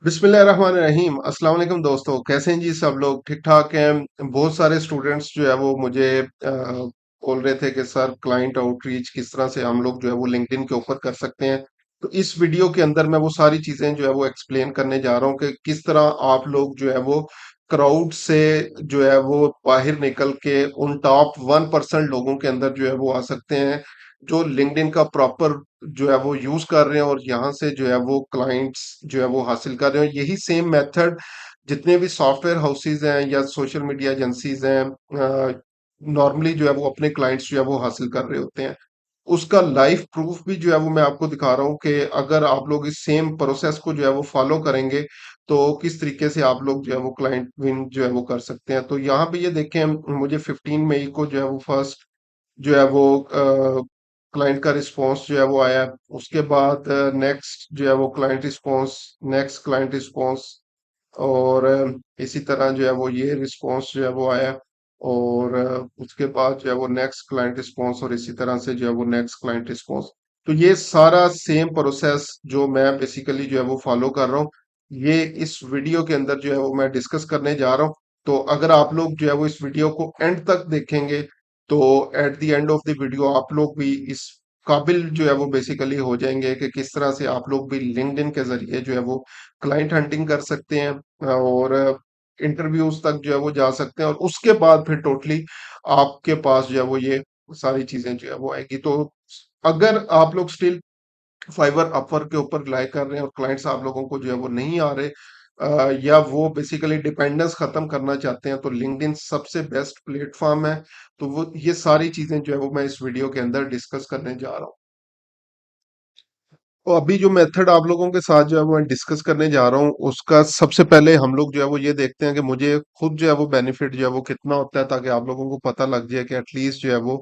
बिस्मिल्लाहिर्रहमानिर्रहीम। अस्सलाम वालेकुम दोस्तों, कैसे हैं जी सब लोग? ठीक ठाक हैं। बहुत सारे स्टूडेंट्स जो है वो मुझे बोल रहे थे कि सर क्लाइंट आउटरीच किस तरह से हम लोग जो है वो लिंक्डइन के ऊपर कर सकते हैं। तो इस वीडियो के अंदर मैं वो सारी चीजें जो है वो एक्सप्लेन करने जा रहा हूँ कि किस तरह आप लोग जो है वो क्राउड से जो है वो बाहर निकल के उन टॉप 1% लोगों के अंदर जो है वो आ सकते हैं, जो लिंक्डइन का प्रॉपर जो है वो यूज कर रहे हैं और यहाँ से जो है वो क्लाइंट्स जो है वो हासिल कर रहे हैं। यही सेम मेथड जितने भी सॉफ्टवेयर हाउसेज हैं या सोशल मीडिया एजेंसीज हैं, नॉर्मली जो है वो अपने क्लाइंट्स जो है वो हासिल कर रहे होते हैं। उसका लाइव प्रूफ भी जो है वो मैं आपको दिखा रहा हूँ कि अगर आप लोग इस सेम प्रोसेस को जो है वो फॉलो करेंगे तो किस तरीके से आप लोग जो है वो क्लाइंट विन जो है वो कर सकते हैं। तो यहाँ पे ये देखें, मुझे 15 मई को जो है वो फर्स्ट जो है वो क्लाइंट का रिस्पॉन्स जो है वो आया। उसके बाद नेक्स्ट जो है वो client response, next client response, और इसी तरह जो है वो ये रिस्पॉन्स जो है वो आया। और उसके बाद जो है वो नेक्स्ट क्लाइंट रिस्पॉन्स, और इसी तरह से जो है वो नेक्स्ट क्लाइंट रिस्पॉन्स। तो ये सारा सेम प्रोसेस जो मैं बेसिकली जो है वो फॉलो कर रहा हूँ, ये इस वीडियो के अंदर जो है वो मैं डिस्कस करने जा रहा हूँ। तो अगर आप लोग जो है वो इस वीडियो को एंड तक देखेंगे तो at the end of the video आप लोग भी इस काबिल जो है वो बेसिकली हो जाएंगे कि किस तरह से आप लोग भी लिंक्डइन के जरिए जो है वो क्लाइंट हंटिंग कर सकते हैं और इंटरव्यूज तक जो है वो जा सकते हैं, और उसके बाद फिर टोटली आपके पास जो है वो ये सारी चीजें जो है वो आएगी। तो अगर आप लोग स्टिल फाइवर अपवर्क के ऊपर रिलाई कर रहे हैं और क्लाइंट्स आप लोगों को जो है वो नहीं आ रहे, या वो बेसिकली डिपेंडेंस खत्म करना चाहते हैं, तो लिंक्डइन सबसे बेस्ट प्लेटफॉर्म है। तो वो ये सारी चीजें जो है वो मैं इस वीडियो के अंदर डिस्कस करने जा रहा हूँ। तो अभी जो मेथड आप लोगों के साथ जो है वो मैं डिस्कस करने जा रहा हूँ, उसका सबसे पहले हम लोग जो है वो ये देखते हैं कि मुझे खुद जो है वो बेनिफिट जो है वो कितना होता है, ताकि आप लोगों को पता लग जाए कि एटलीस्ट जो है वो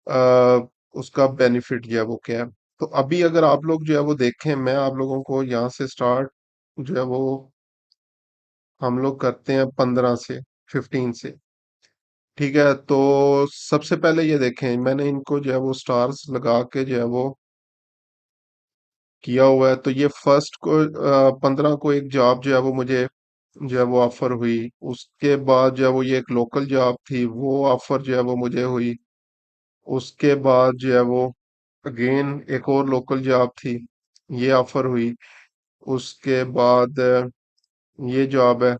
अ, उसका बेनिफिट जो है वो क्या है। तो अभी अगर आप लोग जो है वो देखें, मैं आप लोगों को यहाँ से स्टार्ट जो है वो हम लोग करते हैं 15 से, 15 से। ठीक है, तो सबसे पहले ये देखें, मैंने इनको जो है वो स्टार्स लगा के जो है वो किया हुआ है। तो ये फर्स्ट को 15 को एक जॉब जो है वो मुझे जो है वो ऑफर हुई। उसके बाद जो है वो ये एक लोकल जॉब थी, वो ऑफर जो है वो मुझे हुई। उसके बाद जो है वो अगेन एक और लोकल जॉब थी, ये ऑफर हुई। उसके बाद ये जॉब है,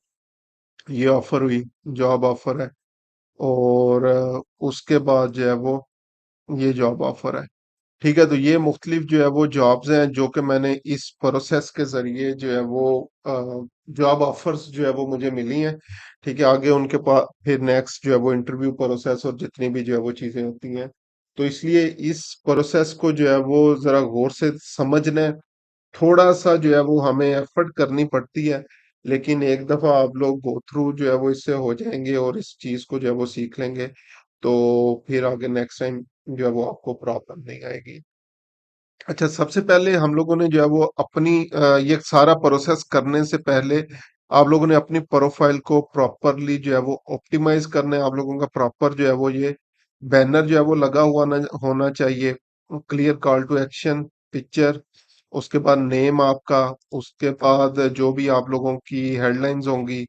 ये ऑफर हुई, जॉब ऑफर है। और उसके बाद जो है वो ये जॉब ऑफर है। ठीक है, तो ये मुख्तलिफ जो है वो जॉब्स हैं जो कि मैंने इस प्रोसेस के जरिए जो है वो जॉब ऑफर्स जो है वो मुझे मिली हैं। ठीक है, आगे उनके पास फिर नेक्स्ट जो है वो इंटरव्यू प्रोसेस और जितनी भी जो है वो चीजें होती हैं। तो इसलिए इस प्रोसेस को जो है वो जरा गौर से समझना है। थोड़ा सा जो है वो हमें एफर्ट करनी पड़ती है, लेकिन एक दफा आप लोग गो थ्रू जो है वो इससे हो जाएंगे और इस चीज को जो है वो सीख लेंगे, तो फिर आगे नेक्स्ट टाइम जो है वो आपको प्रॉब्लम नहीं आएगी। अच्छा, सबसे पहले हम लोगों ने जो है वो अपनी ये सारा प्रोसेस करने से पहले आप लोगों ने अपनी प्रोफाइल को प्रॉपरली जो है वो ऑप्टिमाइज करना है। आप लोगों का प्रॉपर जो है वो ये बैनर जो है वो लगा हुआ होना चाहिए, clear call to action, picture, उसके बाद नेम आपका, उसके बाद जो भी आप लोगों की हेडलाइंस होंगी,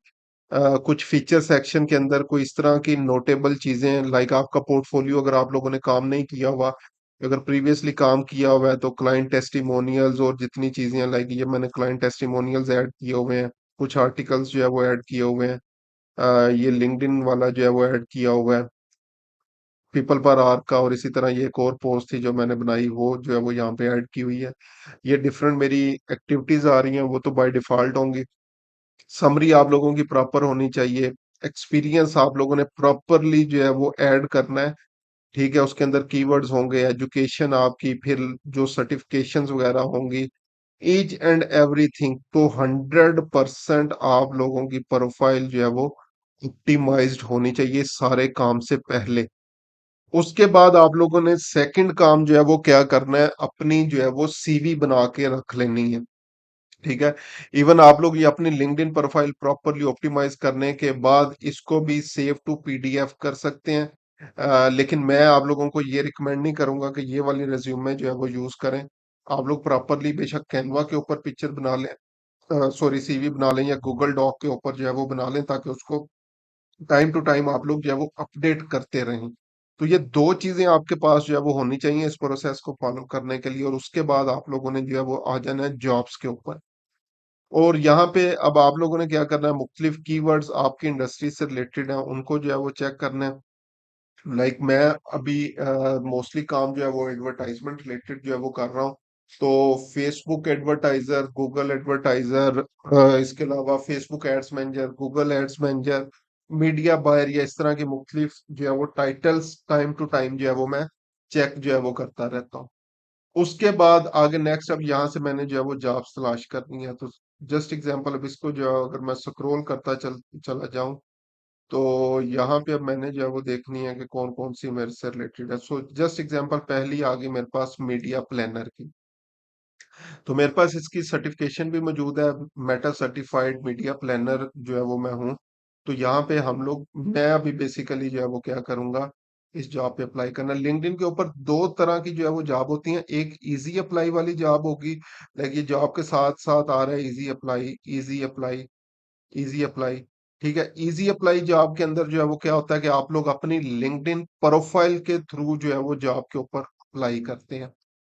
कुछ फीचर सेक्शन के अंदर कोई इस तरह की नोटेबल चीजें, लाइक आपका पोर्टफोलियो अगर आप लोगों ने काम नहीं किया हुआ, अगर प्रीवियसली काम किया हुआ है तो क्लाइंट टेस्टिमोनियल्स और जितनी चीजें हैं, लाइक ये मैंने क्लाइंट टेस्टिमोनियल्स ऐड किए हुए हैं, कुछ आर्टिकल्स जो है वो ऐड किए हुए हैं, ये लिंक्डइन वाला जो है वो ऐड किया हुआ है, पीपल पर आवर का, और इसी तरह ये एक और पोस्ट थी जो मैंने बनाई, वो जो है वो यहाँ पे ऐड की हुई है। ये डिफरेंट मेरी एक्टिविटीज आ रही हैं, वो तो बाय डिफॉल्ट होंगी। समरी आप लोगों की प्रॉपर होनी चाहिए। एक्सपीरियंस आप लोगों ने प्रॉपरली जो है वो ऐड करना है। ठीक है, उसके अंदर कीवर्ड्स होंगे, एजुकेशन आपकी, फिर जो सर्टिफिकेशंस वगैरह होंगी, ईच एंड एवरीथिंग। तो 100% आप लोगों की प्रोफाइल जो है वो ऑप्टिमाइज्ड होनी चाहिए सारे काम से पहले। उसके बाद आप लोगों ने सेकंड काम जो है वो क्या करना है, अपनी जो है वो सीवी बना के रख लेनी है। ठीक है, इवन आप लोग ये अपनी लिंक्डइन प्रोफाइल प्रॉपरली ऑप्टिमाइज करने के बाद इसको भी सेव टू पीडीएफ कर सकते हैं। लेकिन मैं आप लोगों को ये रिकमेंड नहीं करूंगा कि ये वाली रिज्यूमे जो है वो यूज करें। आप लोग प्रॉपरली बेशक कैनवा के ऊपर पिक्चर बना लें, सॉरी सीवी बना लें या गूगल डॉक के ऊपर जो है वो बना लें, ताकि उसको टाइम टू टाइम आप लोग जो है वो अपडेट करते रहें। तो ये दो चीजें आपके पास जो है वो होनी चाहिए इस प्रोसेस को फॉलो करने के लिए, और उसके बाद आप लोगों ने जो है वो आ जाना है जॉब्स के ऊपर। और यहाँ पे अब आप लोगों ने क्या करना है, मुख्तलिफ कीवर्ड्स आपकी इंडस्ट्री से रिलेटेड हैं उनको जो है वो चेक करना है। लाइक मैं अभी मोस्टली काम जो है वो एडवर्टाइजमेंट रिलेटेड जो है वो कर रहा हूँ। तो फेसबुक एडवर्टाइजर, गूगल एडवर्टाइजर, इसके अलावा Facebook ads manager, Google ads manager, media buyer, या इस तरह की मुख्तलिफ जो है वो टाइटल्स टाइम टू टाइम जो है वो मैं चेक जो है वो करता रहता हूँ। उसके बाद आगे नेक्स्ट, अब यहाँ से मैंने जो है वो जॉब्स तलाश करनी है। तो जस्ट एग्जांपल, अब इसको जो है अगर मैं स्क्रॉल करता चला जाऊं, तो यहाँ पे अब मैंने जो है वो देखनी है कि कौन कौन सी मेरे से रिलेटेड है। सो जस्ट एग्जांपल, पहली आ गई मेरे पास मीडिया प्लानर की। तो मेरे पास इसकी सर्टिफिकेशन भी मौजूद है, मेटा सर्टिफाइड मीडिया प्लानर जो है वो मैं हूँ। तो यहाँ पे हम लोग, मैं अभी बेसिकली जो है वो क्या करूंगा, इस जॉब पे अप्लाई करना। लिंक्डइन के ऊपर दो तरह की जो है वो जॉब होती है, एक इजी अप्लाई वाली जॉब होगी। लाइक ये जॉब के साथ साथ आ रहा है easy apply, easy apply, easy apply. ठीक है, इजी अप्लाई जॉब के अंदर जो है वो क्या होता है कि आप लोग अपनी लिंक्डइन प्रोफाइल के थ्रू जो है वो जॉब के ऊपर अप्लाई करते हैं।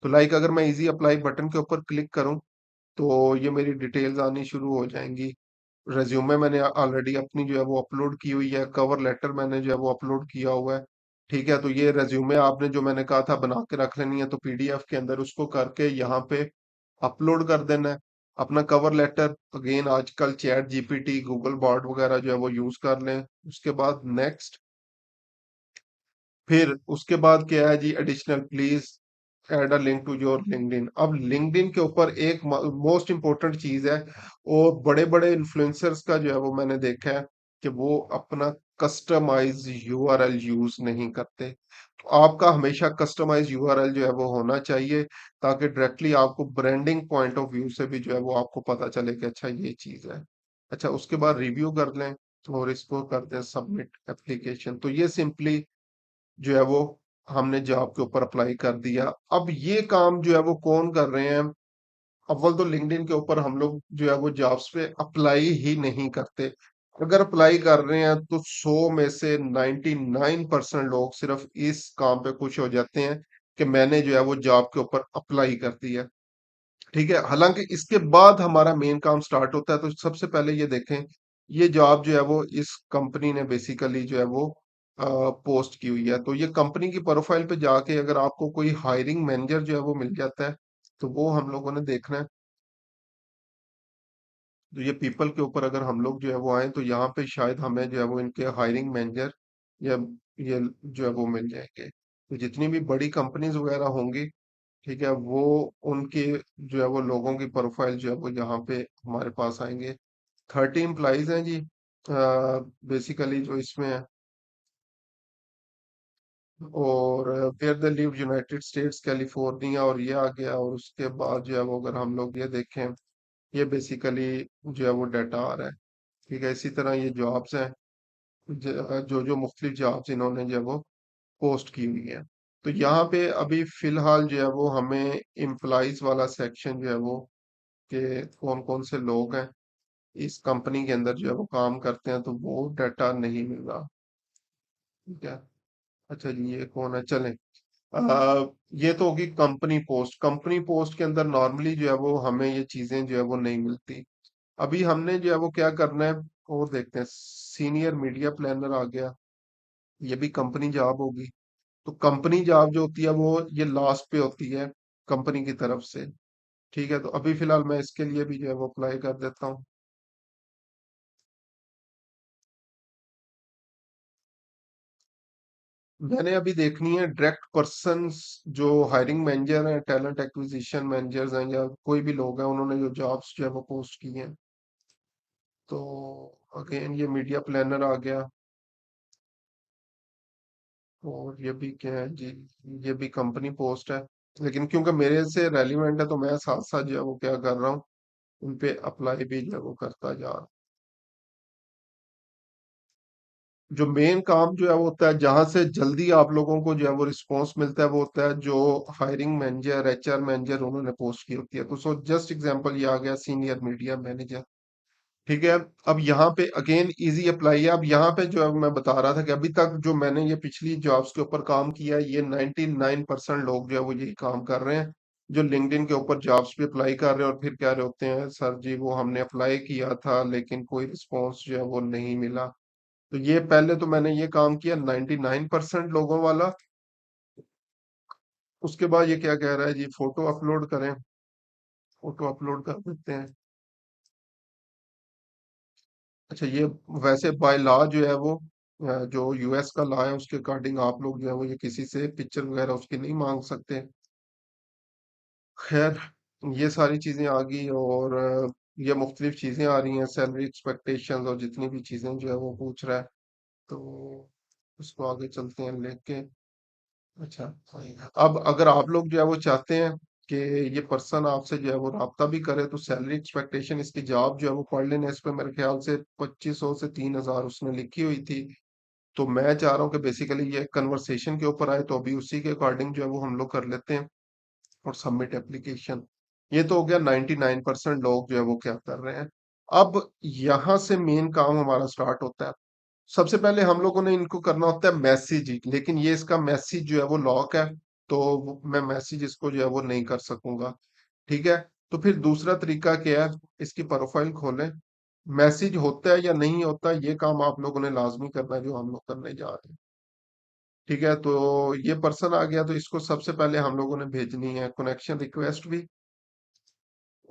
तो लाइक अगर मैं इजी अप्लाई बटन के ऊपर क्लिक करूं, तो ये मेरी डिटेल्स आनी शुरू हो जाएंगी। रेज्यूमे मैंने ऑलरेडी अपनी जो है वो अपलोड की हुई है, कवर लेटर मैंने जो है वो अपलोड किया हुआ है। ठीक है, तो ये रेज्यूमे आपने जो मैंने कहा था बना के रख लेनी है, तो पीडीएफ के अंदर उसको करके यहाँ पे अपलोड कर देना है। अपना कवर लेटर अगेन आजकल चैट जीपीटी, गूगल बॉट वगैरह जो है वो यूज कर लें। उसके बाद नेक्स्ट, फिर उसके बाद क्या है जी, additional please add a link to your LinkedIn. अब लिंक्डइन के ऊपर एक मोस्ट इंपॉर्टेंट चीज है, और बड़े बड़े इन्फ्लुएंसर्स का जो है वो मैंने देखा है कि वो अपना कस्टमाइज यूआरएल यूज नहीं करते। तो आपका हमेशा कस्टमाइज यूआरएल जो है वो होना चाहिए, ताकि डायरेक्टली आपको ब्रांडिंग पॉइंट ऑफ व्यू से भी जो है वो आपको पता चले कि अच्छा ये चीज है। अच्छा, उसके बाद रिव्यू कर लें और इसको करते हैं सबमिट एप्लीकेशन। तो ये सिंपली जो है वो हमने जॉब के ऊपर अप्लाई कर दिया। अब ये काम जो है वो कौन कर रहे हैं, अव्वल तो लिंक्डइन के ऊपर हम लोग जो है वो जॉब्स पे अप्लाई ही नहीं करते। अगर अप्लाई कर रहे हैं तो 100 में से 99% लोग सिर्फ इस काम पे खुश हो जाते हैं कि मैंने जो है वो जॉब के ऊपर अप्लाई कर दिया। ठीक है, हालांकि इसके बाद हमारा मेन काम स्टार्ट होता है। तो सबसे पहले ये देखें, ये जॉब जो है वो इस कंपनी ने बेसिकली जो है वो पोस्ट की हुई है। तो ये कंपनी की प्रोफाइल पे जाके अगर आपको कोई हायरिंग मैनेजर जो है वो मिल जाता है, तो वो हम लोगों ने देखना है। तो ये पीपल के ऊपर अगर हम लोग जो है वो आए, तो यहाँ पे शायद हमें जो है वो इनके हायरिंग मैनेजर या ये जो है वो मिल जाएंगे। तो जितनी भी बड़ी कंपनीज वगैरह होंगी, ठीक है, वो उनके जो है वो लोगों की प्रोफाइल जो है वो यहाँ पे हमारे पास आएंगे। 30 एम्प्लॉइज हैं जी बेसिकली जो इसमें है। और where they live United States California, और ये आ गया। और उसके बाद जो है वो अगर हम लोग ये देखें, ये बेसिकली जो है वो डाटा आ रहा है। ठीक है, इसी तरह ये जॉब्स हैं, जो जो मुख्तलिफ जॉब्स इन्होंने जो है वो पोस्ट की हुई है। तो यहाँ पे अभी फिलहाल जो है वो हमें एम्प्लॉइज वाला सेक्शन जो है वो, कि कौन कौन से लोग हैं इस कंपनी के अंदर जो है वो काम करते हैं, तो वो डाटा नहीं मिल रहा। ठीक है, अच्छा जी, ये कौन है, चलें। ये तो होगी कंपनी पोस्ट। कंपनी पोस्ट के अंदर नॉर्मली जो है वो हमें ये चीजें जो है वो नहीं मिलती। अभी हमने जो है वो क्या करना है, और देखते हैं। सीनियर मीडिया प्लानर आ गया, ये भी कंपनी जॉब होगी। तो कंपनी जॉब जो होती है वो ये लास्ट पे होती है कंपनी की तरफ से। ठीक है, तो अभी फिलहाल मैं इसके लिए भी जो है वो अप्लाई कर देता हूँ। मैंने अभी देखनी है डायरेक्ट पर्सन्स, जो हायरिंग मैनेजर हैं, टैलेंट एक्विजिशन मैनेजर्स हैं, या कोई भी लोग हैं, उन्होंने जो जॉब्स जो है वो पोस्ट की हैं। तो अगेन ये मीडिया प्लानर आ गया। और ये भी क्या है जी, ये भी कंपनी पोस्ट है। लेकिन क्योंकि मेरे से रेलिवेंट है, तो मैं साथ साथ जो है वो क्या कर रहा हूँ, उन पे अप्लाई भी जो है वो करता जा रहा हूँ। जो मेन काम जो है वो होता है, जहां से जल्दी आप लोगों को जो है वो रिस्पॉन्स मिलता है, वो होता है जो हायरिंग मैनेजर, एचआर मैनेजर उन्होंने पोस्ट की होती है। तो सो जस्ट एग्जांपल ये आ गया सीनियर मीडिया मैनेजर। ठीक है। अब यहाँ पे अगेन इजी अप्लाई है। अब यहाँ पे जो है मैं बता रहा था कि अभी तक जो मैंने ये पिछली जॉब्स के ऊपर काम किया है, ये 99% लोग जो है वो यही काम कर रहे हैं, जो लिंक्डइन के ऊपर जॉब्स पे अप्लाई कर रहे हैं और फिर कह रहे होते हैं सर जी वो हमने अप्लाई किया था लेकिन कोई रिस्पॉन्स जो है वो नहीं मिला। तो ये पहले तो मैंने ये काम किया 99% लोगों वाला। उसके बाद ये क्या कह रहा है जी, फोटो अपलोड करें। फोटो अपलोड कर देते हैं। अच्छा ये वैसे बाय लॉ जो है वो जो यूएस का लॉ है उसके अकॉर्डिंग आप लोग जो है वो ये किसी से पिक्चर वगैरह उसकी नहीं मांग सकते। खैर, ये सारी चीजें आ गई और ये मुख्तलिफ चीजें आ रही हैं, सैलरी एक्सपेक्टेशंस और जितनी भी चीजें जो है वो पूछ रहा है। तो उसको आगे चलते हैं लेके। अच्छा, अब अगर आप लोग जो है वो चाहते हैं कि ये पर्सन आपसे जो है वो राब्ता भी करे, तो सैलरी एक्सपेक्टेशन इसकी जॉब जो है वो पढ़ लेना। इस पे मेरे ख्याल से 2500 से 3000 उसने लिखी हुई थी। तो मैं चाह रहा हूँ कि बेसिकली ये कन्वर्सेशन के ऊपर आए, तो अभी उसी के अकॉर्डिंग जो है वो हम लोग कर लेते हैं और सबमिट एप्लीकेशन। ये तो हो गया 99% लोग जो है वो क्या कर रहे हैं। अब यहाँ से मेन काम हमारा स्टार्ट होता है। सबसे पहले हम लोगों ने इनको करना होता है मैसेज ही, लेकिन ये इसका मैसेज जो है वो लॉक है, तो मैं मैसेज इसको जो है वो नहीं कर सकूंगा। ठीक है। तो फिर दूसरा तरीका क्या है, इसकी प्रोफाइल खोलें। मैसेज होता है या नहीं होता, ये काम आप लोगों ने लाजमी करना है जो हम लोग करने जा रहे हैं। ठीक है। तो ये पर्सन आ गया, तो इसको सबसे पहले हम लोगों ने भेजनी है कनेक्शन रिक्वेस्ट भी।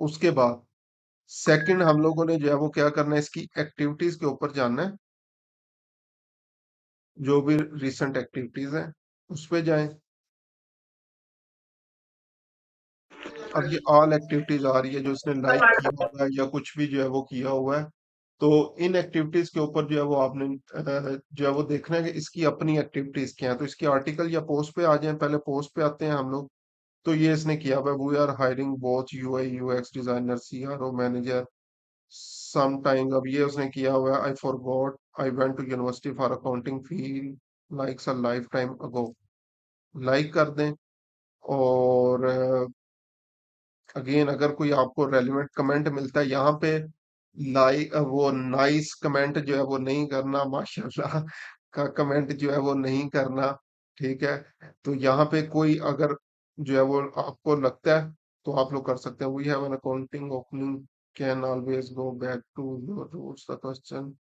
उसके बाद सेकंड हम लोगों ने जो है वो क्या करना है, इसकी एक्टिविटीज के ऊपर जाना है। जो भी रिसेंट एक्टिविटीज हैं उस पे जाएं। अब ये ऑल एक्टिविटीज आ रही है जो इसने लाइक किया हुआ है या कुछ भी जो है वो किया हुआ है। तो इन एक्टिविटीज के ऊपर जो है वो आपने जो है वो देखना है कि इसकी अपनी एक्टिविटीज क्या है। तो इसकी आर्टिकल या पोस्ट पे आ जाए, पहले पोस्ट पे आते हैं हम लोग। तो ये इसने किया हुआ है, we are hiring both UI UX designer, CRO manager some time. अब ये उसने किया हुआ है, I forgot I went to university for accounting feel likes a life time ago. Like कर दें। और अगेन अगर कोई आपको रेलिवेंट कमेंट मिलता है यहाँ पे, लाइक वो नाइस कमेंट जो है वो नहीं करना, माशाल्लाह का कमेंट जो है वो नहीं करना। ठीक है। तो यहाँ पे कोई अगर जो है वो आपको लगता है तो आप लोग कर सकते हैं। We have an accounting opening, can always go back to your roots. The question,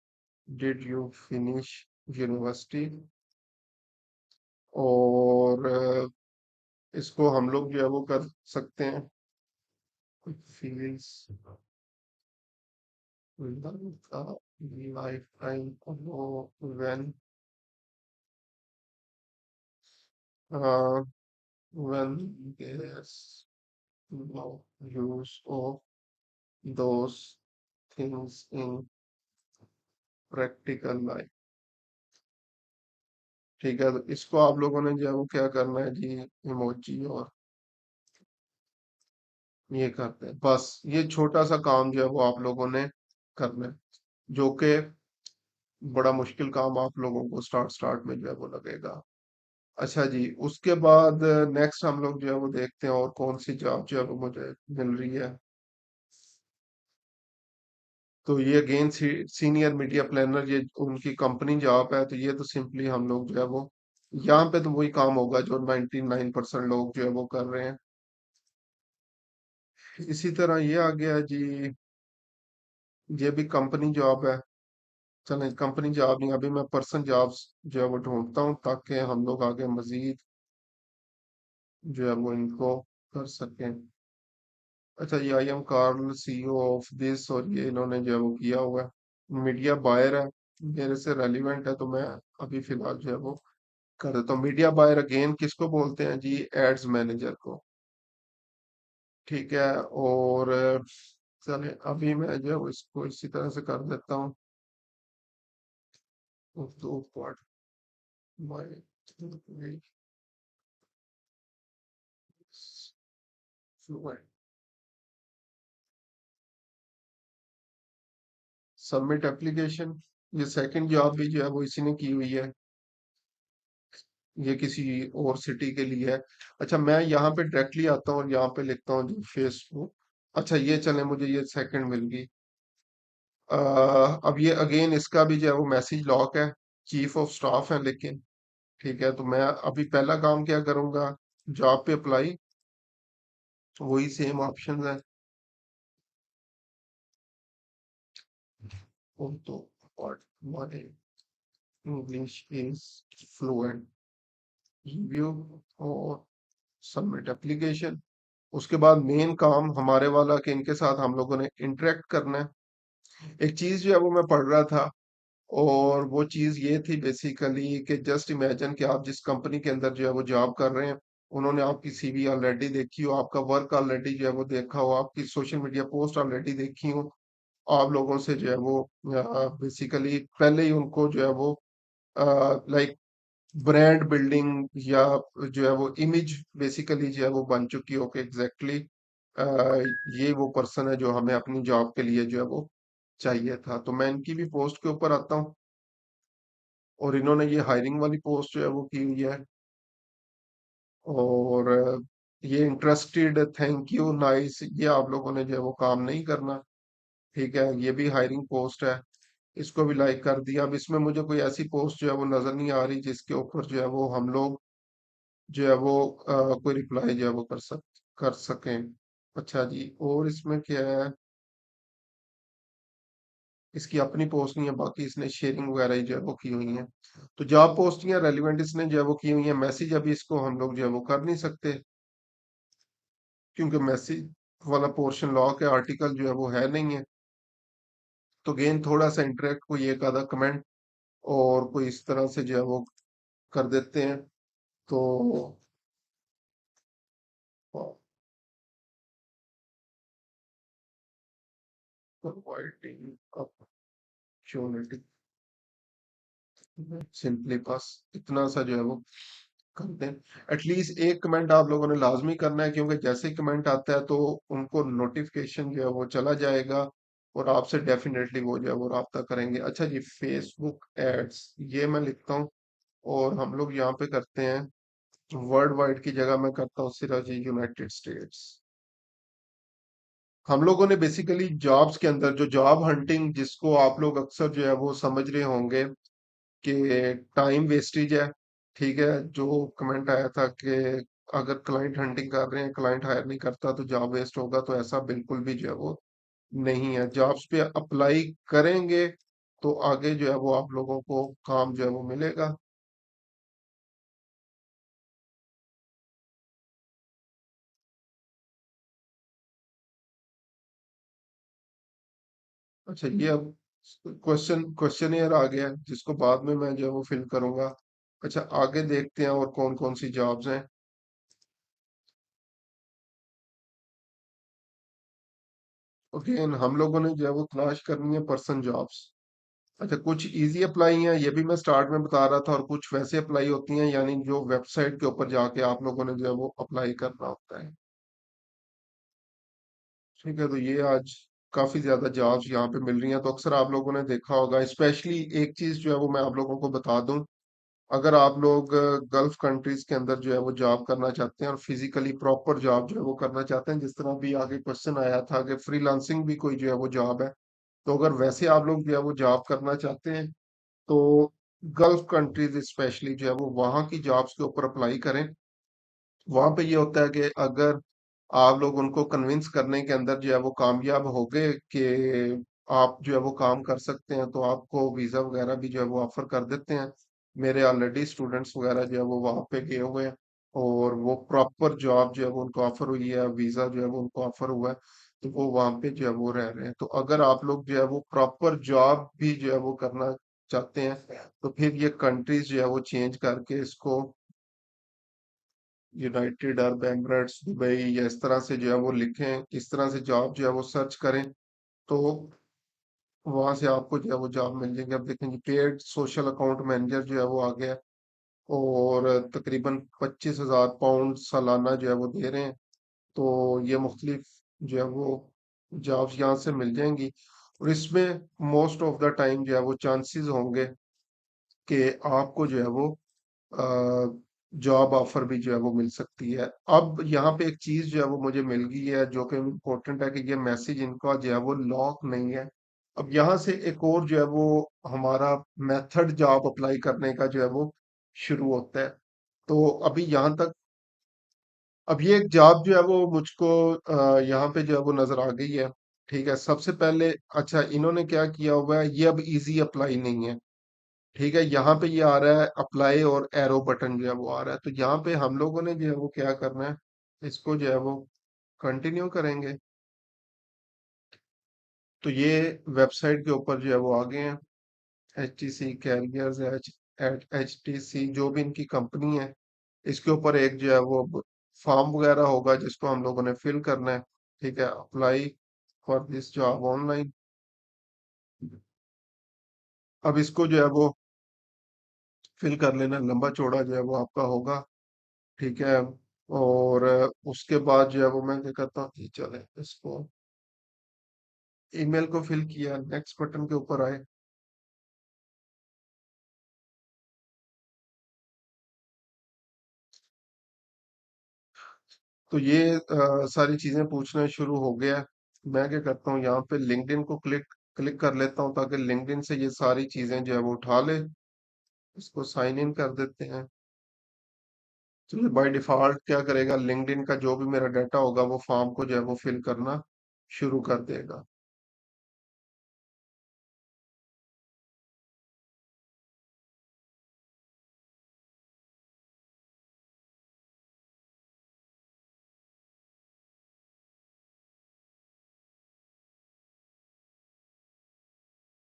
did you finish university. और इसको हम लोग जो है वो कर सकते हैं, feels the lifetime ago uh, when there's no use of those things in practical life। ठीक है। तो इसको आप लोगों ने जो है वो क्या करना है जी, इमोजी और ये करते हैं। बस ये छोटा सा काम जो है वो आप लोगों ने करना है, जो कि बड़ा मुश्किल काम आप लोगों को स्टार्ट स्टार्ट में जो है वो लगेगा। अच्छा जी, उसके बाद नेक्स्ट हम लोग जो है वो देखते हैं और कौन सी जॉब जो है वो मुझे मिल रही है। तो ये अगेन सीनियर मीडिया प्लानर, ये उनकी कंपनी जॉब है। तो ये तो सिंपली हम लोग जो है वो यहाँ पे तो वही काम होगा जो 99% लोग जो है वो कर रहे हैं। इसी तरह ये आ गया जी, ये भी कंपनी जॉब है। चलें, कंपनी जॉब नहीं, अभी मैं पर्सन जॉब्स जो है वो ढूंढता हूँ ताकि हम लोग आगे मजीद जो है वो इनको कर सकें। अच्छा, ये I am Carl CEO of this, और ये इन्होंने जो है वो किया हुआ है, मीडिया बायर है, मेरे से रेलिवेंट है, तो मैं अभी फिलहाल जो है वो कर देता हूँ। मीडिया बायर अगेन किसको बोलते हैं जी, एड्स मैनेजर को। ठीक है। और चले अभी मैं जो है वो इसको इसी तरह से कर देता हूँ। दो पार्ट बाय सबमिट एप्लीकेशन। ये सेकंड जॉब भी जो है वो इसी ने की हुई है। ये किसी और सिटी के लिए है। अच्छा, मैं यहाँ पे डायरेक्टली आता हूँ और यहाँ पे लिखता हूँ जी फेसबुक। अच्छा, ये चले, मुझे ये सेकंड मिल गई। अब ये अगेन इसका भी जो है वो मैसेज लॉक है, चीफ ऑफ स्टाफ है लेकिन। ठीक है, तो मैं अभी पहला काम क्या करूंगा, जॉब पे अप्लाई, वही सेम ऑप्शन है। तो what my English is fluent, review और सबमिट एप्लीकेशन। उसके बाद मेन काम हमारे वाला कि इनके साथ हम लोगों ने इंटरेक्ट करना है। एक चीज जो है वो मैं पढ़ रहा था, और वो चीज ये थी बेसिकली कि जस्ट इमेजिन कि आप जिस कंपनी के अंदर जो है वो जॉब कर रहे हैं, उन्होंने आपकी सीवी ऑलरेडी देखी हो, आपका वर्क ऑलरेडी जो है वो देखा हो, आपकी सोशल मीडिया पोस्ट ऑलरेडी देखी हो, आप लोगों से जो है वो बेसिकली पहले ही उनको जो है वो लाइक ब्रांड बिल्डिंग या जो है वो इमेज बेसिकली जो है वो बन चुकी हो कि एग्जैक्टली ये वो पर्सन है जो हमें अपनी जॉब के लिए जो है वो चाहिए था। तो मैं इनकी भी पोस्ट के ऊपर आता हूँ, और इन्होंने ये हायरिंग वाली पोस्ट जो है वो की हुई है। और ये इंटरेस्टेड, थैंक यू, नाइस, ये आप लोगों ने जो है वो काम नहीं करना। ठीक है, ये भी हायरिंग पोस्ट है, इसको भी लाइक कर दिया। अब इसमें मुझे कोई ऐसी पोस्ट जो है वो नजर नहीं आ रही जिसके ऊपर जो है वो हम लोग जो है वो कोई रिप्लाई जो है वो कर सकें। अच्छा जी, और इसमें क्या है, इसकी अपनी पोस्ट नहीं है, बाकी इसने शेयरिंग वगैरह ही जो है वो की हुई है। तो जॉब पोस्टिंग रेलिवेंट इसने जो है वो की हुई है। मैसेज अभी इसको हम लोग जो है वो कर नहीं सकते, क्योंकि मैसेज वाला पोर्शन लॉक है, आर्टिकल जो है वो है नहीं है। तो गेन थोड़ा सा इंटरेक्ट, कोई एक आधा कमेंट और कोई इस तरह से जो है वो कर देते हैं। तो प्रोवाइडिंग अपॉर्चुनिटी, सिंपली बस इतना सा जो है वो करते हैं। एटलीस्ट एक कमेंट आप लोगों ने लाजमी करना है, क्योंकि जैसे ही कमेंट आता है तो उनको नोटिफिकेशन जो है वो चला जाएगा, और आपसे डेफिनेटली वो जो है वो राब्ता करेंगे। अच्छा जी, फेसबुक एड्स, ये मैं लिखता हूँ, और हम लोग यहाँ पे करते हैं वर्ल्ड वाइड की जगह मैं करता हूँ सिर्फ जी यूनाइटेड स्टेट्स। हम लोगों ने बेसिकली जॉब्स के अंदर जो जॉब हंटिंग, जिसको आप लोग अक्सर जो है वो समझ रहे होंगे कि टाइम वेस्टेज है। ठीक है, जो कमेंट आया था कि अगर क्लाइंट हंटिंग कर रहे हैं, क्लाइंट हायर नहीं करता तो जॉब वेस्ट होगा, तो ऐसा बिल्कुल भी जो है वो नहीं है। जॉब्स पे अप्लाई करेंगे तो आगे जो है वो आप लोगों को काम जो है वो मिलेगा। अच्छा, ये अब क्वेश्चनियर आ गया है, जिसको बाद में मैं जो है वो फिल करूंगा। अच्छा, आगे देखते हैं और कौन कौन सी जॉब्स हैं। अगेन हम लोगों ने जो है वो तलाश करनी है पर्सन जॉब्स। अच्छा, कुछ इजी अप्लाई हैं, ये भी मैं स्टार्ट में बता रहा था, और कुछ वैसे अप्लाई होती हैं, यानी जो वेबसाइट के ऊपर जाके आप लोगों ने जो है वो अप्लाई करना होता है। ठीक है, तो ये आज काफी ज्यादा जॉब्स यहाँ पे मिल रही हैं। तो अक्सर आप लोगों ने देखा होगा, स्पेशली एक चीज जो है वो मैं आप लोगों को बता दूं, अगर आप लोग गल्फ कंट्रीज के अंदर जो है वो जॉब करना चाहते हैं और फिजिकली प्रॉपर जॉब जो है वो करना चाहते हैं, जिस तरह भी आगे क्वेश्चन आया था कि फ्रीलांसिंग भी कोई जो है वो जॉब है, तो अगर वैसे आप लोग जो है वो जॉब करना चाहते हैं, तो गल्फ कंट्रीज स्पेशली जो है वो वहाँ की जॉब्स के ऊपर अप्लाई करें। वहां पे ये होता है कि अगर आप लोग उनको कन्विंस करने के अंदर जो है वो कामयाब हो गए कि आप जो है वो काम कर सकते हैं, तो आपको वीजा वगैरह भी जो है वो ऑफर कर देते हैं। मेरे ऑलरेडी स्टूडेंट्स वगैरह जो है वो वहां पे गए हुए हैं, और वो प्रॉपर जॉब जो है वो उनको ऑफर हुई है, वीजा जो है वो उनको ऑफर हुआ है, तो वो वहां पे जो है वो रह रहे हैं। तो अगर आप लोग जो है वो प्रॉपर जॉब भी जो है वो करना चाहते हैं, तो फिर ये कंट्रीज जो है वो चेंज करके इसको यूनाइटेड अरब एमिरेट्स, दुबई, या इस तरह से जो है वो लिखें, इस तरह से जॉब जो है वो सर्च करें, तो वहां से आपको जो है वो जॉब मिल जाएगी। अब देखेंगे पेड सोशल अकाउंट मैनेजर जो है वो आ गया है, और तकरीबन 25,000 पाउंड सालाना जो है वो दे रहे हैं। तो ये मुख्तलिफ जो है वो जॉब्स यहाँ से मिल जाएंगी। और इसमें मोस्ट ऑफ द टाइम जो है वो चांसेस होंगे कि आपको जो है वो जॉब ऑफर भी जो है वो मिल सकती है। अब यहाँ पे एक चीज जो है वो मुझे मिल गई है जो कि इम्पोर्टेंट है कि ये मैसेज इनका जो है वो लॉक नहीं है। अब यहाँ से एक और जो है वो हमारा मेथड जॉब अप्लाई करने का जो है वो शुरू होता है। तो अभी यहाँ तक, अब ये एक जॉब जो है वो मुझको यहाँ पे जो है वो नजर आ गई है। ठीक है, सबसे पहले, अच्छा इन्होंने क्या किया हुआ है, ये अब इजी अप्लाई नहीं है। ठीक है, यहाँ पे ये आ रहा है अप्लाई और एरो बटन जो है वो आ रहा है। तो यहाँ पे हम लोगों ने जो है वो क्या करना है, इसको जो है वो कंटिन्यू करेंगे। तो ये वेबसाइट के ऊपर जो है वो आ गए हैं, H T C careers, H T C जो भी इनकी कंपनी है। इसके ऊपर एक जो है वो फॉर्म वगैरह होगा जिसको हम लोगों ने फिल करना है। ठीक है, apply for this job online. अब इसको जो है वो फिल कर लेना, लंबा चौड़ा जो है वो आपका होगा। ठीक है, और उसके बाद जो है वो मैं क्या करता हूँ जी, चले इसको, ईमेल को फिल किया, नेक्स्ट बटन के ऊपर आए। तो ये सारी चीजें पूछना शुरू हो गया। मैं क्या करता हूँ, यहाँ पे लिंक्डइन को क्लिक क्लिक कर लेता हूँ ताकि लिंक्डइन से ये सारी चीजें जो है वो उठा ले। इसको साइन इन कर देते हैं। तो ये बाय डिफॉल्ट क्या करेगा, लिंक्डइन का जो भी मेरा डाटा होगा वो फॉर्म को जो है वो फिल करना शुरू कर देगा।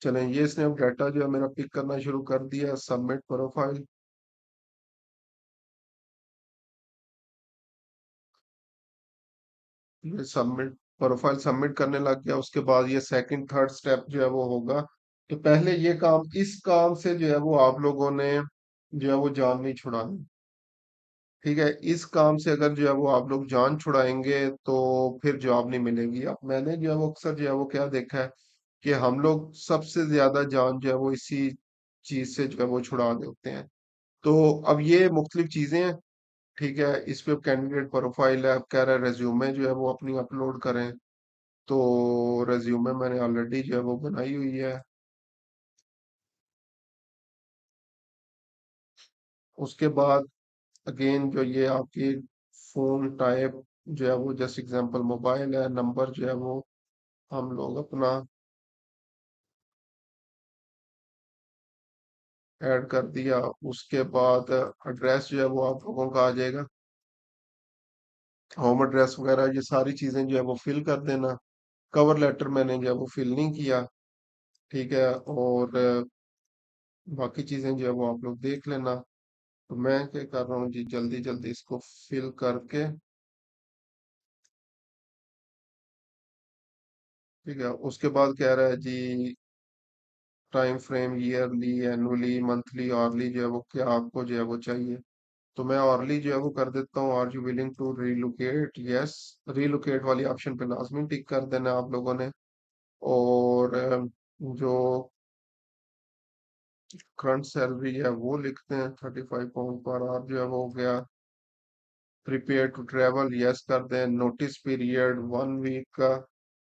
चलें, ये इसने अब डाटा जो है मेरा पिक करना शुरू कर दिया। सबमिट प्रोफाइल, ये सबमिट प्रोफाइल सबमिट करने लग गया। उसके बाद ये सेकंड थर्ड स्टेप जो है वो होगा। तो पहले ये काम, इस काम से जो है वो आप लोगों ने जो है वो जान नहीं छुड़ानी। ठीक है, इस काम से अगर जो है वो आप लोग जान छुड़ाएंगे तो फिर जॉब नहीं मिलेगी। अब मैंने जो है वो अक्सर जो है वो क्या देखा है कि हम लोग सबसे ज्यादा जान जो है वो इसी चीज से जो है वो छुड़ा देते हैं। तो अब ये मुख्तलिफ चीजें हैं। ठीक है, इस पे कैंडिडेट प्रोफाइल है, अब कह रहा है रेज्यूमे जो है वो अपनी अपलोड करें। तो रेज्यूमे मैंने ऑलरेडी जो है वो बनाई हुई है। उसके बाद अगेन जो ये आपकी फोन टाइप जो है वो जैसे एग्जांपल मोबाइल है, नंबर जो है वो हम लोग अपना ऐड कर दिया। उसके बाद एड्रेस जो है वो आप लोगों का आ जाएगा, होम एड्रेस वगैरह ये सारी चीजें जो है वो फिल कर देना। कवर लेटर मैंने जो है वो फिल नहीं किया। ठीक है, और बाकी चीजें जो है वो आप लोग देख लेना। तो मैं क्या कर रहा हूँ जी, जल्दी जल्दी इसको फिल करके। ठीक है, उसके बाद कह रहा है जी time frame, yearly, annually, monthly, hourly जो है वो क्या आपको जो है वो चाहिए। तो मैं आवरली जो है वो कर देता हूँ। Are you willing to relocate, yes. Relocate वाली ऑप्शन पे लाजमी टिक कर देना आप लोगों ने। और जो करंट सैलरी है वो लिखते हैं, 35 पाउंड पर आवर जो है वो हो गया। प्रिपेयर टू ट्रेवल, यस कर दें। नोटिस पीरियड 1 वीक का।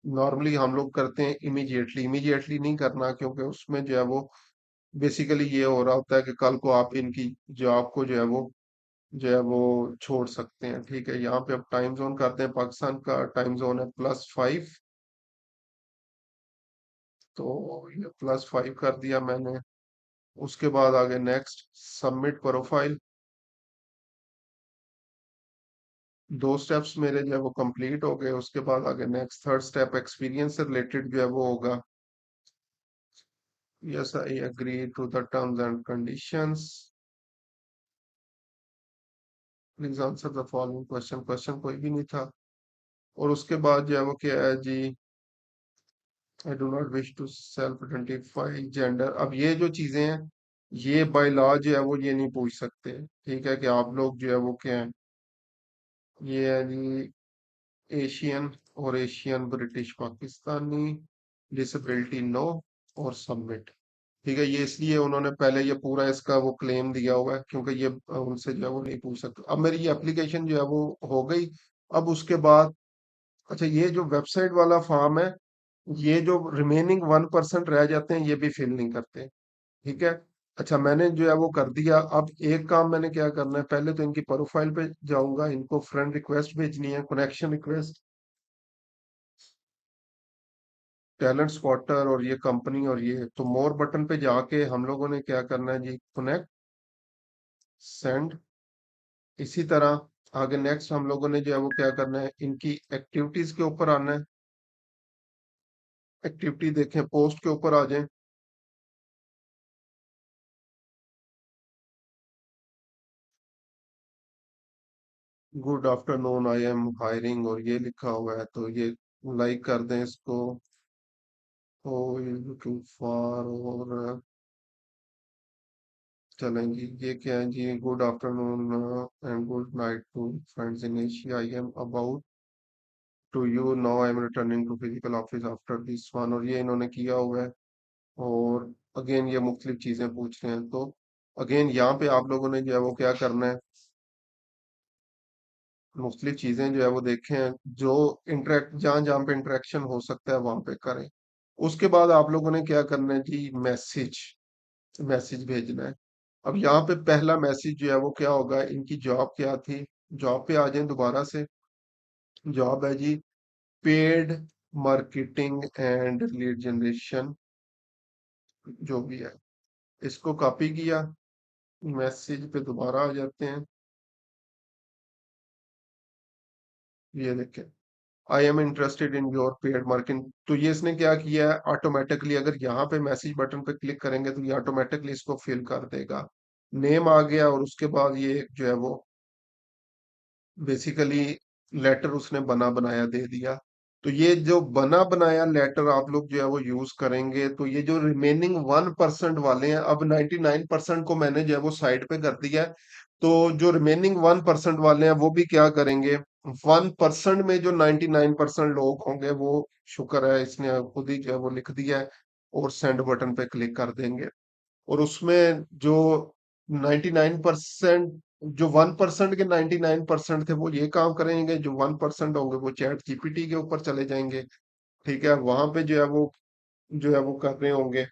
नॉर्मली हम लोग करते हैं इमीडिएटली, इमीडिएटली नहीं करना क्योंकि उसमें जो है वो बेसिकली ये हो रहा होता है कि कल को आप इनकी जॉब को जो है वो छोड़ सकते हैं। ठीक है, यहाँ पे अब टाइम जोन करते हैं, पाकिस्तान का टाइम जोन है +5। तो ये +5 कर दिया मैंने। उसके बाद आगे नेक्स्ट सबमिट प्रोफाइल। दो स्टेप्स मेरे जो है वो कंप्लीट हो गए। उसके बाद आगे नेक्स्ट थर्ड स्टेप एक्सपीरियंस से रिलेटेड जो है वो होगा। Yes I agree to the terms and conditions, please answer the following question. Question कोई भी नहीं था। और उसके बाद जो है वो क्या है जी, I do not wish to self identify gender. अब ये जो चीजें हैं ये बाय लॉ जो है वो ये नहीं पूछ सकते। ठीक है, कि आप लोग जो है वो क्या है, ये है जी एशियन और Asian British Pakistani. Disability no और सबमिट। ठीक है, ये इसलिए उन्होंने पहले ये पूरा इसका वो क्लेम दिया हुआ है क्योंकि ये उनसे जो है वो नहीं पूछ सकते। अब मेरी ये एप्लीकेशन जो है वो हो गई। अब उसके बाद अच्छा, ये जो वेबसाइट वाला फॉर्म है, ये जो रिमेनिंग 1% रह जाते हैं ये भी फिल नहीं करते। ठीक है। अच्छा, मैंने जो है वो कर दिया। अब एक काम मैंने क्या करना है, पहले तो इनकी प्रोफाइल पे जाऊंगा, इनको फ्रेंड रिक्वेस्ट भेजनी है, कनेक्शन रिक्वेस्ट, टैलेंट स्पॉटर और ये कंपनी और ये तो मोर बटन पे जाके हम लोगों ने क्या करना है जी, कनेक्ट, सेंड। इसी तरह आगे नेक्स्ट हम लोगों ने जो है वो क्या करना है, इनकी एक्टिविटीज के ऊपर आना है। एक्टिविटी देखें, पोस्ट के ऊपर आ जाए। Good afternoon, I am hiring और ये लिखा हुआ है तो ये लाइक कर दें इसको। ओ लुकिंग फॉर और चलेंगे, ये क्या है जी, good afternoon and good night to friends in Asia, I am about to you now, I am returning to physical office after this one, और ये इन्होंने किया हुआ है। और अगेन ये मुख्तलिफ चीजें पूछ रहे हैं तो अगेन यहाँ पे आप लोगों ने जो है वो क्या करना है, मुख्तलिफ चीजें जो है वो देखें, जो इंटरेक्ट जहाँ जहाँ पे इंटरेक्शन हो सकता है वहां पे करें। उसके बाद आप लोगों ने क्या करना है जी, मैसेज, मैसेज भेजना है। अब यहाँ पे पहला मैसेज जो है वो क्या होगा, इनकी जॉब क्या थी, जॉब पे आ जाए दोबारा से। जॉब है जी, paid marketing and lead generation, जो भी है, इसको कॉपी किया, मैसेज पे दोबारा आ जाते हैं। ये देखें, I am interested in your paid marketing, तो ये इसने क्या किया है, ऑटोमेटिकली अगर यहाँ पे मैसेज बटन पे क्लिक करेंगे तो ये ऑटोमेटिकली इसको फिल कर देगा। नेम आ गया और उसके बाद ये जो है वो बेसिकली लेटर उसने बना बनाया दे दिया। तो ये जो बना बनाया लेटर आप लोग जो है वो यूज करेंगे, तो ये जो रिमेनिंग 1% वाले हैं, अब 99% को मैंने जो है वो साइड पे कर दिया है। तो जो रिमेनिंग 1% वाले हैं वो भी क्या करेंगे, 1% में जो 99% लोग होंगे वो, शुक्र है इसने खुद ही जो है वो लिख दिया है, और सेंड बटन पे क्लिक कर देंगे। और उसमें जो 99%, जो 1% के 99% थे वो ये काम करेंगे, जो 1% होंगे वो चैट जीपीटी के ऊपर चले जाएंगे। ठीक है, वहां पे जो है वो, जो है वो कर रहे होंगे।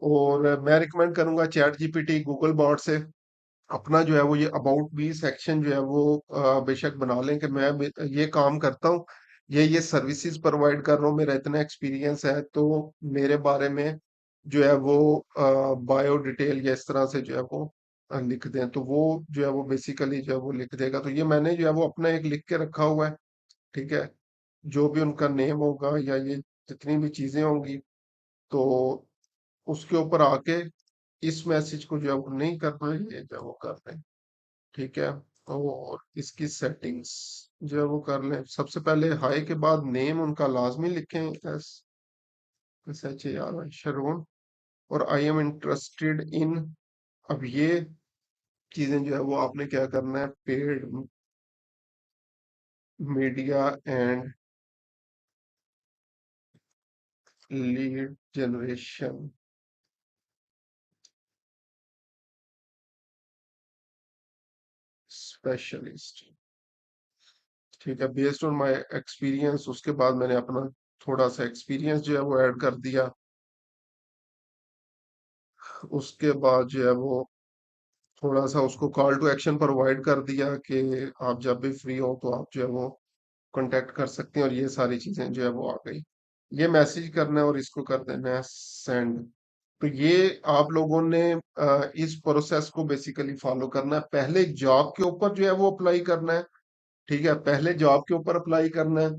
और मैं रिकमेंड करूंगा चैट जीपीटी गूगल बॉट से अपना जो है वो ये अबाउट मी सेक्शन जो है वो बेशक बना लें कि मैं ये काम करता हूँ, ये सर्विसेज प्रोवाइड कर रहा हूँ, मेरा इतना एक्सपीरियंस है, तो मेरे बारे में जो है वो बायो डिटेल या इस तरह से जो है वो लिख दें, तो वो जो है वो बेसिकली जो है वो लिख देगा। तो ये मैंने जो है वो अपना एक लिख के रखा हुआ है। ठीक है, जो भी उनका नेम होगा या ये जितनी भी चीजें होंगी, तो उसके ऊपर आके इस मैसेज को जो है वो नहीं करना है, ये जो है वो कर रहे हैं। ठीक है, और इसकी सेटिंग्स जो है वो कर लें। सबसे पहले हाई के बाद नेम उनका लाजमी लिखें, S S H A R Sharun, और आई एम इंटरेस्टेड इन। अब ये चीजें जो है वो आपने क्या करना है, paid media and lead generation specialist. ठीक है, बेस्ड ऑन माय एक्सपीरियंस, उसके बाद मैंने अपना थोड़ा सा एक्सपीरियंस जो है वो ऐड कर दिया। उसके बाद जो है वो थोड़ा सा उसको कॉल टू एक्शन प्रोवाइड कर दिया कि आप जब भी फ्री हो तो आप जो है वो कांटेक्ट कर सकते हैं, और ये सारी चीजें जो है वो आ गई। ये मैसेज करना है और इसको कर देना है सेंड। तो ये आप लोगों ने इस प्रोसेस को बेसिकली फॉलो करना है। पहले जॉब के ऊपर जो है वो अप्लाई करना है। ठीक है, पहले जॉब के ऊपर अप्लाई करना है,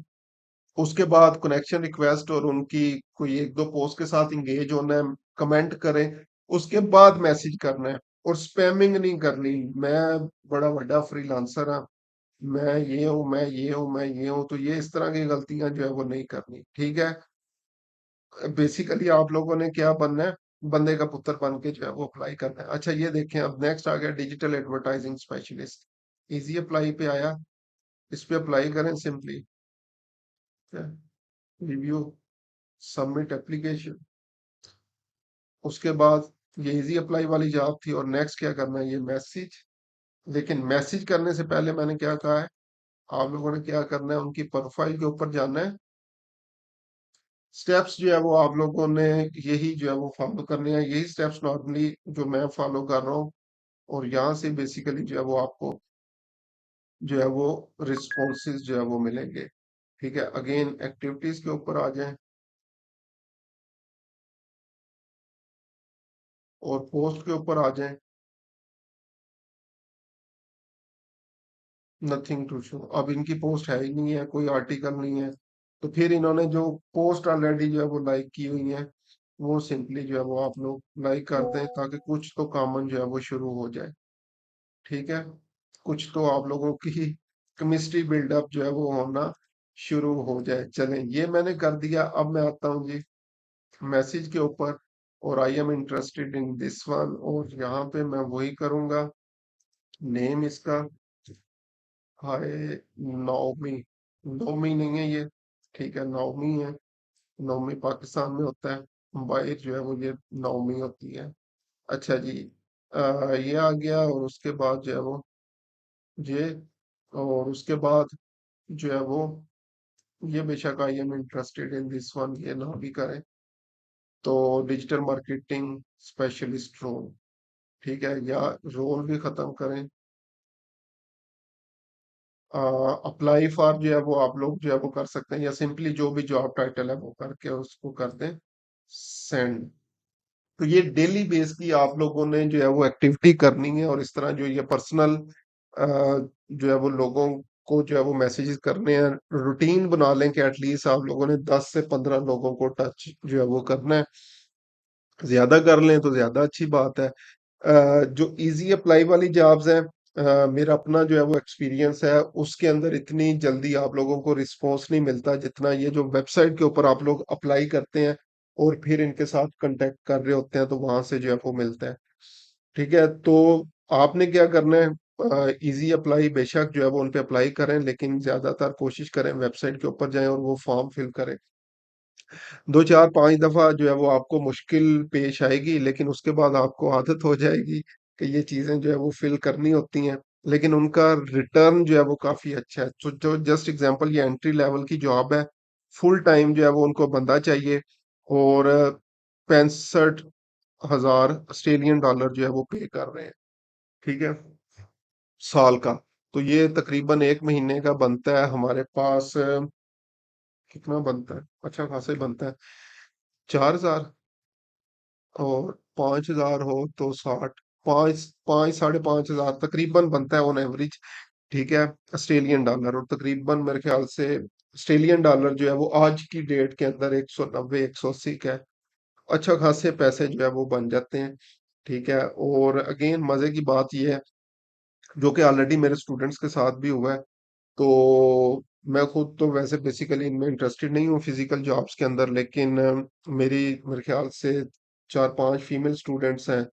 उसके बाद कनेक्शन रिक्वेस्ट और उनकी कोई एक दो पोस्ट के साथ इंगेज होना है, कमेंट करें, उसके बाद मैसेज करना है। और स्पैमिंग नहीं करनी। मैं बड़ा बड़ा फ्रीलांसर हूँ, मैं ये हूँ, मैं ये हूँ, मैं ये हूँ, तो ये इस तरह की गलतियां जो है वो नहीं करनी। ठीक है, बेसिकली आप लोगों ने क्या बनना है, बंदे का पुत्र बन के जो है वो अप्लाई करना है। अच्छा, ये देखें, अब नेक्स्ट आ गया digital advertising specialist. Easy apply पे आया, इस पे अप्लाई करें सिंपली, रिव्यू सबमिट एप्लीकेशन, उसके बाद ये इजी अप्लाई वाली जॉब थी, और नेक्स्ट क्या करना है, ये मैसेज। लेकिन मैसेज करने से पहले मैंने क्या कहा है, आप लोगों ने क्या करना है, उनकी प्रोफाइल के ऊपर जाना है। स्टेप्स जो है वो आप लोगों ने यही जो है वो फॉलो करने हैं, यही स्टेप्स नॉर्मली जो मैं फॉलो कर रहा हूँ। और यहाँ से बेसिकली जो है वो आपको जो है वो रिस्पॉन्सेज जो है वो मिलेंगे। ठीक है, अगेन एक्टिविटीज के ऊपर आ जाएं, और पोस्ट के ऊपर आ जाएं। नथिंग टू शो, अब इनकी पोस्ट है ही नहीं है, कोई आर्टिकल नहीं है। तो फिर इन्होंने जो पोस्ट ऑलरेडी जो है वो लाइक की हुई है, वो सिंपली जो है वो आप लोग लाइक कर दें, ताकि कुछ तो कॉमन जो है वो शुरू हो जाए। ठीक है, कुछ तो आप लोगों की केमिस्ट्री बिल्डअप जो है वो होना शुरू हो जाए। चलें, ये मैंने कर दिया। अब मैं आता हूँ जी मैसेज के ऊपर, और I am interested in this one, और यहाँ पे मैं वही करूंगा। नेम इसका, हाय नौमी, नौमी नहीं है ये, ठीक है नौमी है। नौमी पाकिस्तान में होता है, बाहर जो है वो ये नौमी होती है। अच्छा जी, ये आ गया, और उसके बाद जो है वो ये, और उसके बाद जो है वो ये बेशक I am interested in this one ये ना भी करें, तो डिजिटल मार्केटिंग स्पेशलिस्ट रोल, ठीक है, या रोल भी खत्म करें। अप्लाई फॉर जो है वो आप लोग जो है वो कर सकते हैं, या सिंपली जो भी जॉब टाइटल है वो करके उसको कर दें सेंड। तो ये डेली बेस की आप लोगों ने जो है वो एक्टिविटी करनी है, और इस तरह जो ये पर्सनल जो है वो लोगों को जो है वो मैसेजेस करने हैं, रूटीन बना लें कि एटलीस्ट आप लोगों ने 10 से 15 लोगों को टच जो है वो करना है। ज्यादा कर लें तो ज्यादा अच्छी बात है। जो इजी अप्लाई वाली जॉब्स हैं, मेरा अपना जो है वो एक्सपीरियंस है, उसके अंदर इतनी जल्दी आप लोगों को रिस्पॉन्स नहीं मिलता जितना ये जो वेबसाइट के ऊपर आप लोग अप्लाई करते हैं और फिर इनके साथ कांटेक्ट कर रहे होते हैं, तो वहां से जो है वो मिलता है। ठीक है, तो आपने क्या करना है, इजी अप्लाई बेशक जो है वो उन पे अप्लाई करें, लेकिन ज्यादातर कोशिश करें वेबसाइट के ऊपर जाएं और वो फॉर्म फिल करें। 2 4 5 दफा जो है वो आपको मुश्किल पेश आएगी, लेकिन उसके बाद आपको आदत हो जाएगी कि ये चीजें जो है वो फिल करनी होती हैं। लेकिन उनका रिटर्न जो है वो काफी अच्छा है। तो जो जस्ट एग्जांपल, ये एंट्री लेवल की जॉब है, फुल टाइम जो है वो उनको बंदा चाहिए, और 65,000 ऑस्ट्रेलियन डॉलर जो है वो पे कर रहे हैं। ठीक है, साल का। तो ये तकरीबन 1 महीने का बनता है हमारे पास, कितना बनता है, अच्छा खासा ही बनता है। 4,000, और 5,000 हो तो 60, 5 5 5,500 तकरीबन बनता है ऑन एवरेज। ठीक है, ऑस्ट्रेलियन डॉलर, और तकरीबन मेरे ख्याल से ऑस्ट्रेलियन डॉलर जो है वो आज की डेट के अंदर 190 180 का है। अच्छा खासे पैसे जो है वो बन जाते हैं। ठीक है, और अगेन मजे की बात यह है, जो कि ऑलरेडी मेरे स्टूडेंट्स के साथ भी हुआ है। तो मैं खुद तो वैसे बेसिकली इनमें इंटरेस्टेड नहीं हूँ फिजिकल जॉब्स के अंदर, लेकिन मेरे ख्याल से 4 5 फीमेल स्टूडेंट्स हैं,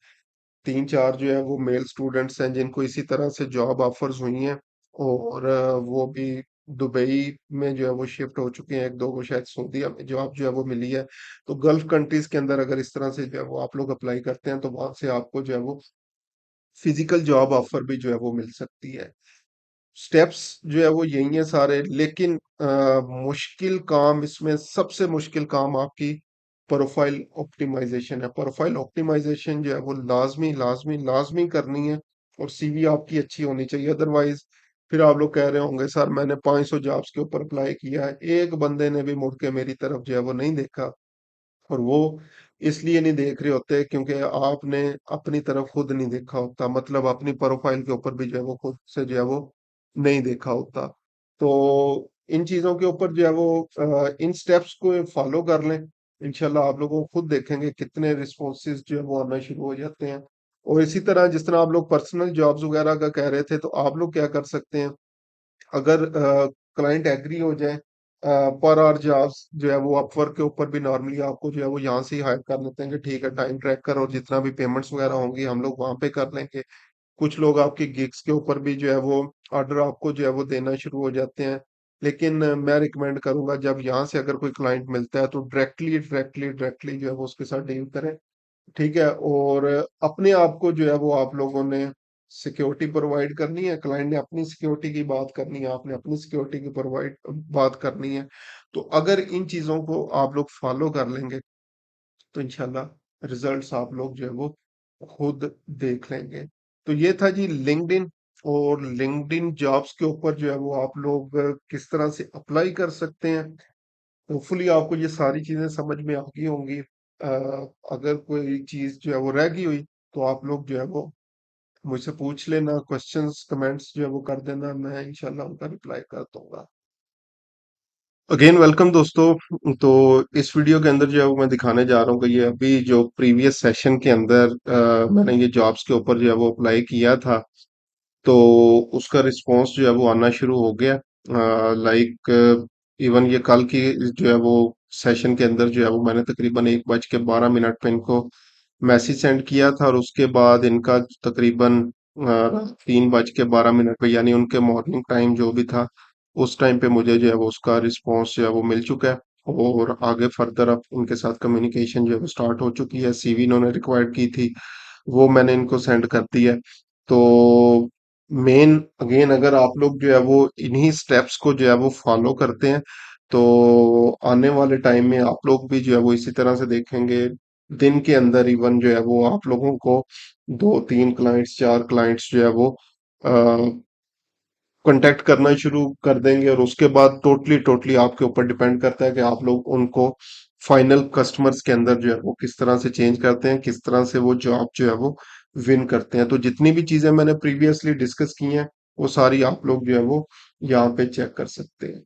3 4 जो है वो मेल स्टूडेंट्स हैं जिनको इसी तरह से जॉब ऑफर्स हुई हैं, और वो भी दुबई में जो है वो शिफ्ट हो चुके हैं, 1 2 को शायद सऊदीया में जॉब जो है वो मिली है। तो गल्फ कंट्रीज के अंदर अगर इस तरह से जो है वो आप लोग अप्लाई करते हैं, तो वहां से आपको जो है वो फिजिकल जॉब ऑफर भी जो है वो मिल सकती है। स्टेप्स जो है वो यही है सारे, लेकिन मुश्किल काम इसमें, सबसे मुश्किल काम आपकी प्रोफाइल ऑप्टिमाइजेशन है। प्रोफाइल ऑप्टिमाइजेशन जो है वो लाजमी लाजमी लाजमी करनी है, और सीवी आपकी अच्छी होनी चाहिए। अदरवाइज फिर आप लोग कह रहे होंगे सर मैंने 500 जॉब्स के ऊपर अप्लाई किया है, एक बंदे ने भी मुड़ के मेरी तरफ जो है वो नहीं देखा। और वो इसलिए नहीं देख रहे होते क्योंकि आपने अपनी तरफ खुद नहीं देखा होता, मतलब अपनी प्रोफाइल के ऊपर भी जो है वो खुद से जो है वो नहीं देखा होता। तो इन चीजों के ऊपर जो है वो इन स्टेप्स को फॉलो कर लें, इंशाल्लाह आप लोगों को खुद देखेंगे कितने रिस्पॉन्सेज जो है वो आना शुरू हो जाते हैं। और इसी तरह जिस तरह आप लोग पर्सनल जॉब्स वगैरह का कह रहे थे, तो आप लोग क्या कर सकते हैं, अगर क्लाइंट एग्री हो जाए, पर आवर जॉब्स जो है वो अपवर्क के ऊपर भी नॉर्मली आपको जो है वो यहाँ से ही हायर कर लेते हैं कि ठीक है टाइम ट्रैकर और जितना भी पेमेंट्स वगैरह होंगी हम लोग वहां पे कर लेंगे। कुछ लोग आपके गिग्स के ऊपर भी जो है वो ऑर्डर आपको जो है वो देना शुरू हो जाते हैं। लेकिन मैं रिकमेंड करूंगा जब यहाँ से अगर कोई क्लाइंट मिलता है तो डायरेक्टली जो है वो उसके साथ डील करें। ठीक है, और अपने आप को जो है वो आप लोगों ने सिक्योरिटी प्रोवाइड करनी है, क्लाइंट ने अपनी सिक्योरिटी की बात करनी है, आपने अपनी सिक्योरिटी की प्रोवाइड बात करनी है। तो अगर इन चीजों को आप लोग फॉलो कर लेंगे तो इंशाल्लाह रिजल्ट्स आप लोग जो है वो खुद देख लेंगे। तो ये था जी लिंक्डइन, और लिंक्डइन जॉब्स के ऊपर जो है वो आप लोग किस तरह से अप्लाई कर सकते हैं। होपफुली आपको ये सारी चीजें समझ में आ गई होंगी। अगर कोई चीज जो है वो रह गई हुई तो आप लोग जो है वो मुझसे पूछ लेना, क्वेश्चंस कमेंट्स जो है वो कर देना, मैं इंशाल्लाह उनका रिप्लाई कर दूंगा। अगेन वेलकम दोस्तों। तो इस वीडियो के अंदर जो है वो मैं दिखाने जा रहा हूँ कि ये अभी जो प्रीवियस सेशन के अंदर मैंने ये जॉब्स के ऊपर जो है वो अप्लाई किया था, तो उसका रिस्पांस जो है वो आना शुरू हो गया। लाइक इवन ये कल की जो है वो सेशन के अंदर जो है वो मैंने तकरीबन 1:12 पे इनको मैसेज सेंड किया था, और उसके बाद इनका तकरीबन 3:12 पे, यानी उनके मॉर्निंग टाइम जो भी था उस टाइम पे मुझे जो है वो उसका रिस्पॉन्स जो है वो मिल चुका है। और आगे फर्दर अब उनके साथ कम्युनिकेशन जो है वो स्टार्ट हो चुकी है। सीवी इन्होंने रिक्वायर्ड की थी, वो मैंने इनको सेंड कर दी है। तो मेन अगेन अगर आप लोग जो है वो इन्हीं स्टेप्स को जो है वो फॉलो करते हैं तो आने वाले टाइम में आप लोग भी जो है वो इसी तरह से देखेंगे, दिन के अंदर इवन जो है वो आप लोगों को 2 3 क्लाइंट्स 4 क्लाइंट्स जो है वो कांटेक्ट करना शुरू कर देंगे। और उसके बाद टोटली टोटली आपके ऊपर डिपेंड करता है कि आप लोग उनको फाइनल कस्टमर्स के अंदर जो है वो किस तरह से चेंज करते हैं, किस तरह से वो जॉब जो है वो विन करते हैं। तो जितनी भी चीजें मैंने प्रीवियसली डिस्कस की हैं वो सारी आप लोग जो है वो यहाँ पे चेक कर सकते हैं।